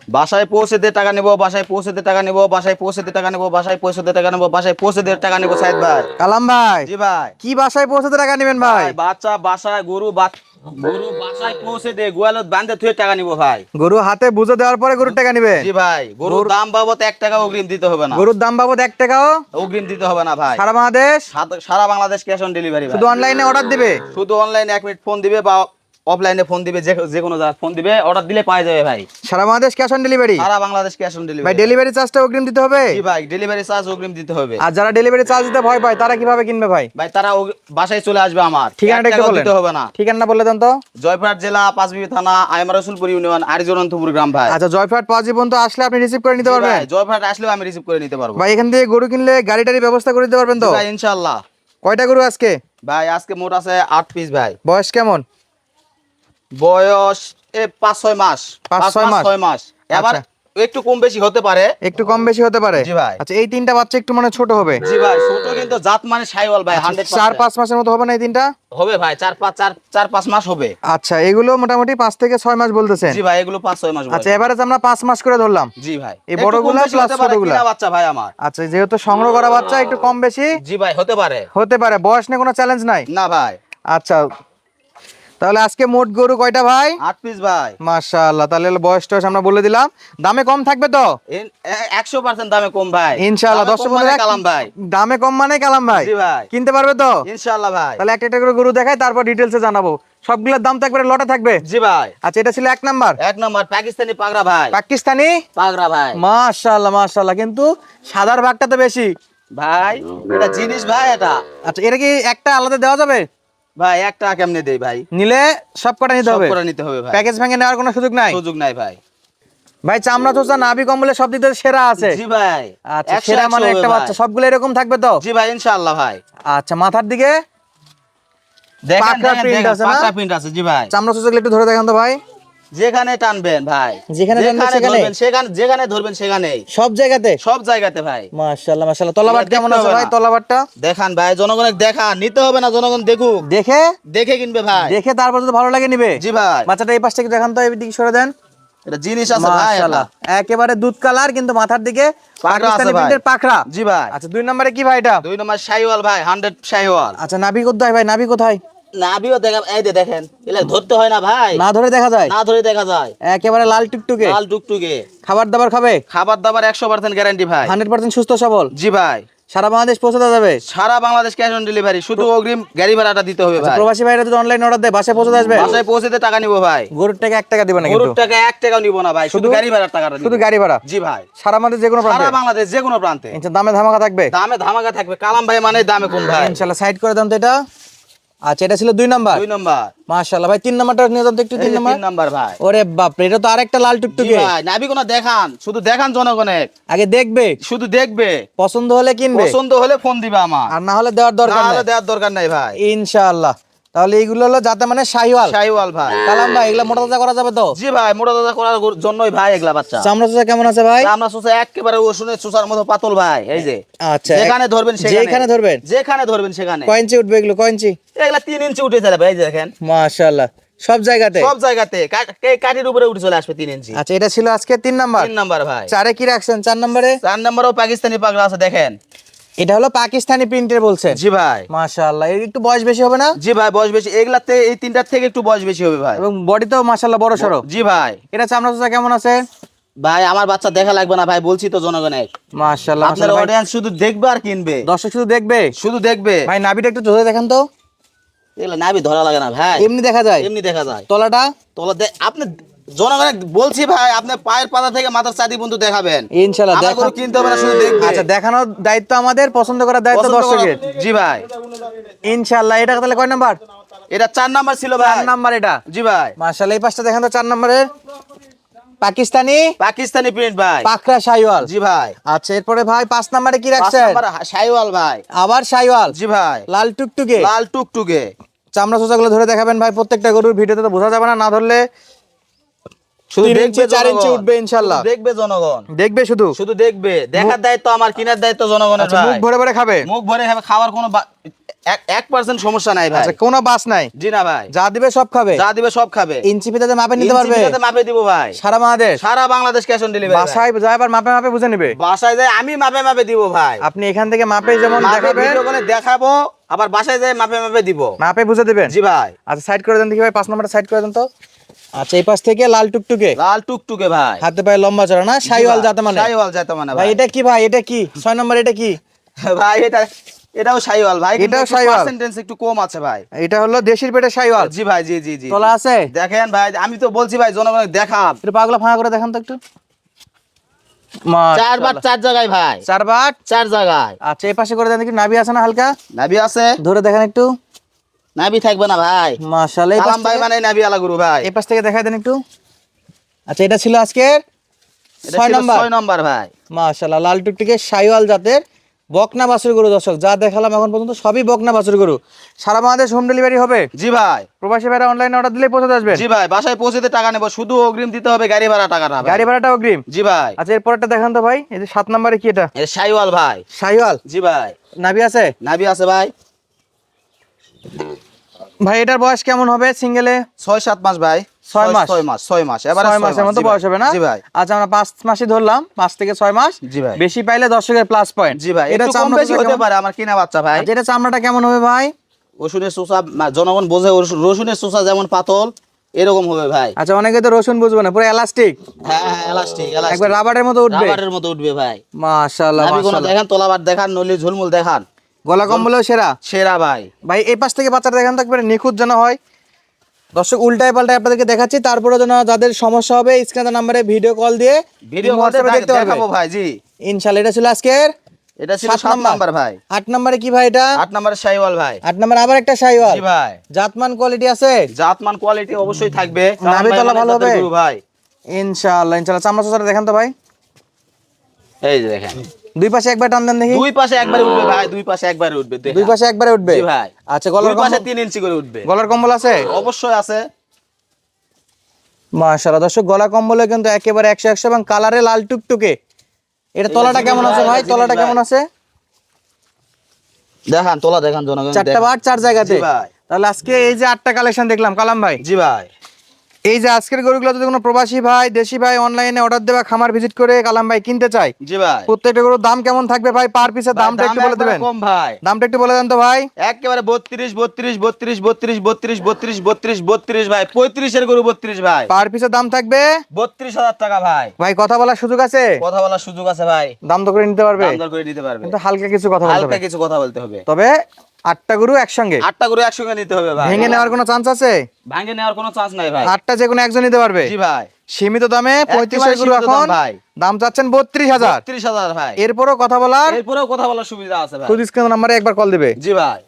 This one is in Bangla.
বাসায় পৌঁছে দিয়ে টাকা নেবো, বাসায় পৌঁছে দিয়ে টাকা নেবো, বাসায় পৌঁছে দিয়ে টাকা নেবো, বাসায় পৌঁছে দিয়ে টাকা নেবো, বাসায় পৌঁছে দিয়ে টাকা নেবো সাইদ ভাই। কালাম ভাই জি ভাই। কি বাসায় পৌঁছাতে টাকা নেবেন ভাই? বাচ্চা বাসায় গরু গরু বাসায় পৌঁছে দিয়ে গোয়ালত বান্ধে থুয়ে টাকা নিবো ভাই। গরু হাতে বুঝে দেওয়ার পরে গরুর টাকা নিবে? জি ভাই, গরুর দাম বাবদ 1 টাকা অগ্রিম দিতে হবে না। গরুর দাম বাবদ 1 টাকাও অগ্রিম দিতে হবে না ভাই। সারা বাংলাদেশ? সারা বাংলাদেশ ক্যাশ অন ডেলিভারি ভাই। শুধু অনলাইনে অর্ডার দিবে? শুধু অনলাইনে 1 মিনিট ফোন দিবে বা অফলাইনে ফোন দিবে, যে কোনো জায়গায় ফোন দিবে, অর্ডার দিলে পাওয়া যাবে ভাই। সারা বাংলাদেশ ক্যাশ অন ডেলিভারি? সারা বাংলাদেশ ক্যাশ অন ভাই ডেলিভারি। ডেলিভারি চার্জটা অগ্রিম দিতে হবে? জি ভাই, ডেলিভারি চার্জ অগ্রিম দিতে হবে। আর যারা ডেলিভারি চার্জ দিতে ভয় পায় তারা কিভাবে কিনবে ভাই? ভাই তারা বাসায় চলে আসবে আমার, ঠিকানাটা 1 একটু টাকাও বলেন। দিতে হবে না। ঠিকানা বলে দেন তো। জয়পুরহাট জেলা, পাঁচবিবি থানা, আইমার রসুলপুর ইউনিয়ন, আরিজনন্তপুর গ্রাম ভাই। আচ্ছা জয়পুরহাট পাঁচ পর্যন্ত আসলে আপনি রিসিভ করে নিতে জি পারবেন? ভাই, জয়পুরহাট আসলেও আমি রিসিভ করে নিতে পারবো ভাই এখান থেকে গরু কিনলে গাড়ি টাড়ি ব্যবস্থা করে দিতে পারবেন তো? জি ভাই, ইনশাআল্লাহ। কয়টা গরু আজকে? ভাই আজকে মোট আছে 8 পিস ভাই। বয়স কেমন? বয়স 5-6 মাস। 5-6 মাস? 6 মাস। এবার আচ্ছা। একটু কম বেশি হতে পারে। একটু কম বেশি হতে পারে? জি ভাই। আচ্ছা এই তিনটা বাচ্চা একটু মানে ছোট হবে? জি ভাই, ছোট কিন্তু জাত মানে শাইওয়াল ভাই, 100%। 4-5 মাসের মতো হবে না এই তিনটা? হবে ভাই, 4-5 মাস হবে। আচ্ছা এগুলো মোটামুটি 5 থেকে 6 মাস বলতেছেন? জি ভাই, এগুলো 5-6 মাস বয়স। আচ্ছা এভারেজ আমরা 5 মাস করে ধরলাম। জি ভাই, এই একটু বড়গুলা কম বেশি প্লাস হতে পারে, ছোটগুলা? কিনা বাচ্চা ভাই আমার। আচ্ছা যেহেতু সংগ্রহ করা বাচ্চা একটু কম বেশি জি ভাই, হতে পারে। হতে পারে, বয়স নিয়ে কোনো চ্যালেঞ্জ নাই? না ভাই। আচ্ছা তাহলে আজকে মোট গরু কয়টা ভাই? 8 পিস ভাই। মাশাআল্লাহ, তাহলে বয়স টয়স আমরা বলে দিলাম। দামে কম থাকবে তো? 100% দামে কম ভাই। ইনশাআল্লাহ। দামে দর্শক কম মানে বন্ধুরা কালাম ভাই। দামে কম মানে কালাম ভাই জি ভাই, কিনতে পারবে তো? ইনশাআল্লাহ ভাই। তাহলে একটা একটা করে গরু দেখাই, তারপর ডিটেলসে জানাবো। সবগুলোর দাম তো একবারে লটে থাকবে? জি ভাই। আচ্ছা এটা ছিল 1 নাম্বার। 1 নম্বর পাকিস্তানি পাগড়া ভাই। পাকিস্তানি পাগড়া ভাই। মাশাআল্লাহ মাশাআল্লাহ, কিন্তু সাদার ভাগটা তো বেশি ভাই এটা জিনিস ভাই এটা। আচ্ছা এটা কি একটা আলাদা দেওয়া যাবে ভাই 1 টাকা কেমনে দেই ভাই? নিলে? সব কটা নিতে সব হবে? করে নিতে হবে ভাই। প্যাকেজ ভেঙে নেওয়ার কোনো সুযোগ নাই? সুযোগ নাই ভাই। ভাই চামড়া চোষা নাভি কম্বলে সব দিক থেকে সেরা আছে? জি ভাই। আচ্ছা 100 সেরা মানে হবে একটা ভাই। বাচ্চা সবগুলো এরকম থাকবে তো? জি ভাই, ইনশাআল্লাহ ভাই। আচ্ছা মাথার দিকে দেখেন পাকড়া দেখেন print দেখেন, আছে না? পাকড়া প্রিন্ট আছে। জি ভাই। চামড়া চোষাগুলো একটু ধরে দেখান তো ভাই। যেখানে টানবেন ভাই, যেখানে টানবেন সেখানে? ধরবেন সেখানে, যেখানে ধরবেন সেখানেই। সব জায়গাতে? সব জায়গাতে ভাই। মাশাআল্লাহ মাশাআল্লাহ। তলাবাট এগুলো কেমন দেখতে আছে হবে ভাই? না। তলাবাটটা দেখান ভাই, জনগণের দেখা নিতে হবে না, জনগণ দেখুক, দেখে দেখে কিনবে ভাই। দেখে তারপর যদি ভালো লাগে নিবে? জি ভাই। বাচ্চাটা এই পাশ থেকে দেখান তো, এইদিকে সরে দেন। এটা জিনিস আছে ভাই। মাশাআল্লাহ একেবারে দুধ কালার, কিন্তু মাথার দিকে পাকড়া আছে পাকিস্তানি ভাই। প্রিন্টের পাকড়া। জি ভাই। আচ্ছা 2 নম্বরে কি ভাই এটা? 2 নম্বর শাইওয়াল ভাই, 100 শাইওয়াল। আচ্ছা নাভি কোথায় ভাই? নাভি কোথায়? নাভিও দেখা, এই যে দেখেন, এগুলা ধরতে হয় না ভাই, না ধরে দেখা যায়? না ধরে দেখা যায়। একেবারে লাল টুকটুকে? লাল টুকটুকে। খাবার দাবার খাবে? খাবার দাবার 100% গ্যারান্টি ভাই। 100% সুস্থ সবল? জি ভাই। সারা বাংলাদেশ পৌঁছে দেওয়া যাবে? সারা বাংলাদেশ ক্যাশ অন ডেলিভারি, শুধু অগ্রিম গাড়ি ভাড়াটা দিতে হবে আচ্ছা ভাই। প্রবাসী ভাইরা যদি অনলাইন অর্ডার দেয় বাসায় পৌঁছে দিয়ে আসবে? বাসায় পৌঁছেতে টাকা নিব ভাই। গরুর টাকা 1 টাকা দিবে না কিন্তু? গরুর টাকা 1 টাকাও নিব না ভাই, শুধু গাড়ি ভাড়ার টাকাটা নিব। শুধু গাড়ি ভাড়া? জি ভাই। সারা বাংলাদেশ যে কোনো সারা প্রান্তে? বাংলাদেশ যে কোনো প্রান্তে। আচ্ছা দামে ধামাকা থাকবে? দামে ধামাকা থাকবে। কালাম ভাই মানে দামে কম ভাই। ইনশাআল্লাহ। সাইড করে দেন তো এটা। আচ্ছা এটা ছিল 2 নাম্বার। 2 নম্বর। মাশাআল্লাহ ভাই 3 নাম্বারটা নিয়ে যান তো একটু। 3 নাম্বার? 3 নম্বর ভাই। ওরে বাপ রে, এটা তো আরেকটা লাল জি টুকটুকে। ভাই, নাভি কোনা দেখান, শুধু দেখান জনগণের, আগে দেখবে, শুধু দেখবে, পছন্দ হলে কিনবে, পছন্দ হলে ফোন দিবে আমার, আর না হলে দেওয়ার দরকার না নাই। হলে দেওয়ার দরকার নাই ভাই। ইনশাআল্লাহ। তাহলে এইগুলো হলো যাতে মানে শাহিওয়াল। শাইওয়াল ভাই। কালাম ভাই এগুলা মোটা তাজা করা যাবে তো? জি ভাই, মোটা দাদা করার জন্যই ভাই এগুলা বাচ্চা। চামড়া চোষা কেমন আছে ভাই? আমরা সুসা একেবারে ওষুনের সুসার মতো পাতল ভাই। এই যে আচ্ছা যেখানে ধরবেন সেখানে, যেখানে ধরবেন? যেখানে ধরবেন সেখানে। কয় ইঞ্চি উঠবে এগুলো? কয় ইঞ্চি? এগুলা 3 ইঞ্চি উঠে চলে ভাই, এই যে দেখেন। মাশাআল্লাহ সব জায়গাতে? সব জায়গাতে কাঠির উপরে উঠে চলে আসবে 3 ইঞ্চি। আচ্ছা এটা ছিল আজকে 3 নাম্বার। 3 নম্বর ভাই। 4 এ কি রাখছেন? 4 নম্বরে 4 নম্বরেও পাকিস্তানি পাগড়া আছে দেখেন। এটা হলো পাকিস্তানি প্রিন্টের বলছেন? জি ভাই। মাশাআল্লাহ এর একটু বয়স বেশি হবে না? জি ভাই, বয়স বেশি। এগুলাতে এই তিনটার থেকে একটু বয়স বেশি হবে ভাই। এবং বডি তো মাশাআল্লাহ বড় সরো। জি ভাই। এটা চামড়া চোষা কেমন আছে ভাই আমার বাচ্চা দেখা লাগবে না ভাই, বলছি তো জনগণের। মাশাআল্লাহ? আপনার অডিয়েন্স শুধু দেখবে আর কিনবে। দর্শক শুধু দেখবে, শুধু দেখবে ভাই নাভিটা একটু ধরে দেখান তো। এগুলা নাভি ধরা লাগে না ভাই, এমনি দেখা যায়? এমনি দেখা যায়। তলাটা? তোলা আপনি জনগণের বলছি ভাই, আপনি পায়ের পাতা থেকে মাথার চাঁদি বন্ধু দেখাবেন। ইনশাআল্লাহ আমার দেখা গরু কিনতে হবে না, শুধু দেখবে। আচ্ছা দেখানোর দায়িত্ব আমাদের, পছন্দ করার দায়িত্ব পছন্দ করা- দর্শকের। জি ভাই। ইনশাআল্লাহ। এটা তাহলে কয় নাম্বার? এটা 4 নাম্বার ছিল ভাই। 4 নাম্বার এটা? জি ভাই। মাশাআল্লাহ এই পাঁচটা দেখান তো 4 নাম্বারের। পাকিস্তানি পাকিস্তানি প্রিন্ট ভাই। পাকড়া শাইওয়াল? জি ভাই। আচ্ছা এরপরে ভাই 5 নাম্বারে কি 5 রাখছেন? নাম্বার শাইওয়াল ভাই। আবার শাইওয়াল? জি ভাই। লাল টুকটুকে? লাল টুকটুকে। চামড়া চোষাগুলো ধরে দেখাবেন ভাই, প্রত্যেকটা গরুর ভিডিওতে তো বোঝা যাবে না, না ধরলে শুধু 3 দেখবে ইঞ্চি 4 ইঞ্চি জনগণ। উঠবে ইনশাআল্লাহ। শুধু দেখবে জনগণ, দেখবে শুধু? শুধু দেখবে। দেখার দায়িত্ব আমার, কেনার দায়িত্ব জনগণের আচ্ছা ভাই। মুখ ভরে ভরে খাবে? মুখ ভরে খাবে, খাওয়ার কোনো 1% সমস্যা নাই ভাই। আচ্ছা কোনো বাস নাই, জি না ভাই, যা দিবে সব খাবে, যা দিবে সব খাবে। ইঞ্চি ফিতাতে মাপে নিতে পারবে, ইঞ্চি ফিতাতে মাপে দিব ভাই, সারা বাংলাদেশ, সারা বাংলাদেশ ক্যাশ অন ডেলিভারি। বাসায় যায় আবার মাপে মাপে বুঝে নিবে, বাসায় যায় আমি মাপে মাপে দিব ভাই। আপনি এখান থেকে মাপে যেমন মাপে দেখাবেন, ভিডিও করে দেখাবো, আবার বাসায় যায় মাপে মাপে দিব, মাপে বুঝে দিবেন। জি ভাই। আচ্ছা সাইড করে দেন দেখি ভাই, 5 নম্বরটা সাইড করে দেন তো। আচ্ছা এই পাশ থেকে লাল টুকটুকে, লাল টুকটুকে ভাই, হাতে পায়ে লম্বা চড়া না, শাইওয়াল জাতে মানে, শাইওয়াল জাতে মানে ভাই ভাই। এটা কি ভাই, এটা কি 6 নম্বর, এটা কি ভাই এটাও শাইওয়াল ভাই, কিন্তু এটাও একটু শাইওয়াল। পার্সেন্টেজ একটু কম আছে ভাই। এটা হলো দেশির পেটে শাইওয়াল, জি ভাই, জি জি জি। তলা আছে, দেখেন ভাই, আমি তো বলছি ভাই জনগণকে দেখাব। একটু পাগলা ফাঁকা করে দেখান তো একটু। চার বার চার জায়গায় ভাই, 4 বাট। চার জায়গায়। আচ্ছা এই পাশে করে দেন দেখি, নাভি আছে না হালকা, নাভি আছে, ধরে দেখেন একটু। নাভি থাকবে না ভাই, মাশাআল্লাহ। এই পাশ কালাম ভাই থেকে, মানে নাভি আলা গুরু ভাই। এই পাশ থেকে দেখাই দেন একটু। আচ্ছা এটা ছিল আজকের এটা 6 ছিল নম্বর। 6 নম্বর ভাই। মাশাআল্লাহ, লাল টুকটুকে শাইওয়াল জাতের বকনা বাছুর গরু। দর্শক যা দেখালাম এখন পর্যন্ত সবই বকনা বাছুর গরু। সারা বাংলাদেশ হোম ডেলিভারি হবে, জি ভাই, প্রবাসী ভাইরা অনলাইনে অর্ডার দিলেই পৌঁছে আসবেন। জি ভাই, বাসায় পৌঁছতে টাকা নেব, শুধু অগ্রিম দিতে হবে গাড়ি ভাড়া টাকাটা ভাই। গাড়ি ভাড়াটা অগ্রিম। জি ভাই। আচ্ছা এরপরটা দেখান তো ভাই, এই যে 7 নম্বরে কি এটা, এটা শাইওয়াল ভাই। শাইওয়াল জি ভাই, নাভি আছে নাভি আছে ভাই। ভাই, এটার বয়স কেমন হবে সিঙ্গেলে? 6-7 মাস ভাই। 6 মাস। 6 মাস, 6 মাস, এবারে 6 মাসের মতো জি ভাই। বয়স হবে না? জি ভাই, আচ্ছা আমরা 5 মাসই ধরলাম, 5 থেকে 6 মাস। জি ভাই। বেশি পাইলে দর্শকের প্লাস পয়েন্ট। জি ভাই, এটা একটু কম চামড়া বেশি হতে পারে, আমার কিনা বাচ্চা ভাই। আচ্ছা এটা চামড়াটা কেমন হবে ভাই? রসুনের চোষা, জনগণ বোঝে রসুনের চোষা যেমন পাতল এরকম হবে ভাই। আচ্ছা অনেকে তো রসুন বুঝবে না, পুরো এলাস্টিক, হ্যাঁ হ্যাঁ, এলাস্টিক একবার এলাস্টিক, রাবারের মতো উঠবে, রাবারের মতো উঠবে ভাই। মাশাআল্লাহ নাভি কোনা মাশাআল্লাহ। দেখান, তলাবার দেখান, নলি ঝুলমুল দেখান, গলা কম্বলেও সেরা। সেরা ভাই। ভাই এই পাশ থেকে বাচ্চাটা দেখান তো একবারে নিখুঁত যেন হয়। দর্শক উল্টায় পাল্টায় আপনাদেরকে দেখাচ্ছি, তারপরে যেন যাদের সমস্যা হবে স্ক্রিনে নাম্বারে ভিডিও কল দিয়ে ভিডিও হোয়াটসঅ্যাপে দেখতে পারবে দেখাবো ভাই। জি, ইনশাআল্লাহ। এটা ছিল আজকের এটা ছিল 7 7 নাম্বার ভাই। 8 নম্বরে কি ভাই এটা? 8 নাম্বারে শাইওয়াল ভাই। 8 নম্বরে আবার একটা শাইওয়াল। জি ভাই, জাতমান কোয়ালিটি আছে, জাতমান কোয়ালিটি অবশ্যই থাকবে। নাভি কারণ ভাই তলা মানে ভালো জাতের হবে? গরু ভাই। ইনশাআল্লাহ ইনশাআল্লাহ। চামড়া চোষাটা দেখান তো ভাই, এই যে দেখেন, দুই পাশে একবার টান দেন দেখি। দুই পাশে একবারে উঠবে ভাই, দুই পাশে একবারে উঠবে দেখেন। দুই পাশে একবারে উঠবে? জি ভাই। আচ্ছা গলার দুই পাশে কম্বল, 3 ইঞ্চি করে উঠবে। গলার কম্বল আছে? অবশ্যই আছে। মাশাআল্লাহ দর্শক, গলা কম্বলে কিন্তু একেবারে 100 এবং কালারে লাল টুকটুকে। এটা তলাটা জিনিস কেমন আছে ভাই, ভাই? এটা তলাটা জিনিস কেমন ভাই। আছে? দেখান, তোলা দেখান জনগণ। 4টা বাট 4 জায়গাতে। জি ভাই। তাহলে আজকে এই যে 8টা কালেকশন দেখলাম কালাম ভাই, জি ভাই। এই যে আজকের গরুগুলো যদি কোনো প্রবাসী ভাই দেশি ভাই অনলাইনে অর্ডার দেওয়া খামার ভিজিট করে কালাম ভাই কিনতে চাই, জি ভাই। প্রত্যেকটা গরুর দাম কেমন থাকবে ভাই? পার পিসের দামটা একটু বলে একবারে দিবেন। কম ভাই, দামটা একটু বলে দেন তো ভাই। একেবারে 32 32 32 32 32 32 32 32 ভাই, 35 এর গরু 32 ভাই, পার পিসের দাম থাকবে 32,000 টাকা ভাই। ভাই। কথা বলার সুযোগ আছে, কথা বলার সুযোগ আছে ভাই, দাম তো করে নিতে পারবে, দাম দর করে নিতে পারবে। কিন্তু হালকা কিছু কথা বলতে হালকা হবে। কিছু কথা বলতে হবে, তবে 8টা গরু একসঙ্গে 8টা গরু একসঙ্গে নিতে হবে ভাই। ভেঙে নেওয়ার কোনো চান্স আছে? ভাঙে নেওয়ার কোনো চান্স নাই ভাই। 8টা যে কোনো একজন নিতে পারবে জি ভাই, সীমিত দামে। 35 একেবারে এর গরু সীমিত দাম এখন ভাই। দাম চাচ্ছেন 32,000। 32,000 ভাই। এরপরও কথা বলার এরপরেও কথা বলার সুবিধা আছে ভাই। খুদ স্ক্রিন নাম্বারে একবার কল দিবে। জি ভাই।